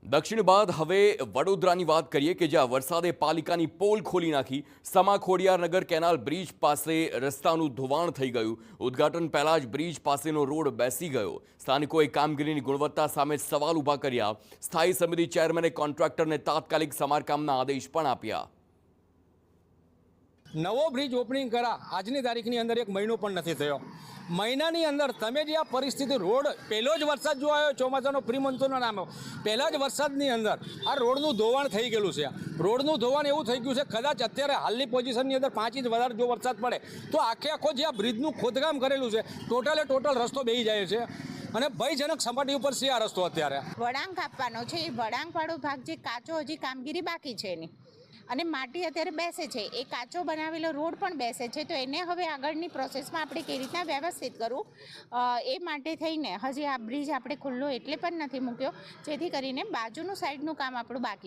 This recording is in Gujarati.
દક્ષિણ બાદ હવે વડોદરાની વાત કરીએ કે જ્યાં વરસાદે પાલિકાની પોલ ખોલી નાખી। સમા ખોડિયારનગર કેનાલ બ્રિજ પાસે રસ્તાનું ધોવાણ થઈ ગયું। ઉદ્ઘાટન પહેલા જ બ્રિજ પાસેનો રોડ બેસી ગયો। સ્થાનિકોએ કામગીરીની ગુણવત્તા સામે સવાલ ઊભા કર્યા। સ્થાયી સમિતિ ચેરમેને કોન્ટ્રાક્ટરને તાત્કાલિક સમારકામના આદેશ પણ આપ્યા। નવો બ્રિજ ઓપનિંગ કરા આજની તારીખની અંદર એક મહિનો પણ નથી થયો। મહિનાની અંદર તમે જે આ પરિસ્થિતિ રોડ પહેલો જ વરસાદ જો આવ્યો ચોમાસાનો પ્રી મોન્સૂનનો નામ પહેલા જ વરસાદની અંદર આ રોડનું ધોવાણ થઈ ગયેલું છે। રોડનું ધોવાણ એવું થઈ ગયું છે કદાચ અત્યારે હાલની પોઝિશનની અંદર 5 ઇંચ વધારે જો વરસાદ પડે તો આખો જે આ બ્રિજનું ખોદકામ કરેલું છે ટોટલ રસ્તો બેહી જાય છે અને ભયજનક સપાટી ઉપર છે આ રસ્તો। અત્યારે વળાંક આપવાનો છે એ વળાંકવાળો ભાગ જે કાચો હજી કામગીરી બાકી છે એની અને માટી અત્યારે બેસે છે એ કાચો બનાવેલો રોડ પણ બેસે છે તો એને હવે આગળની પ્રોસેસમાં આપણે કેવી રીતના વ્યવસ્થિત કરવું એ માટે થઈને હજી આ બ્રિજ આપણે ખુલ્લો એટલે પણ નથી મૂક્યો જેથી કરીને બાજુનું સાઈડનું કામ આપણું બાકી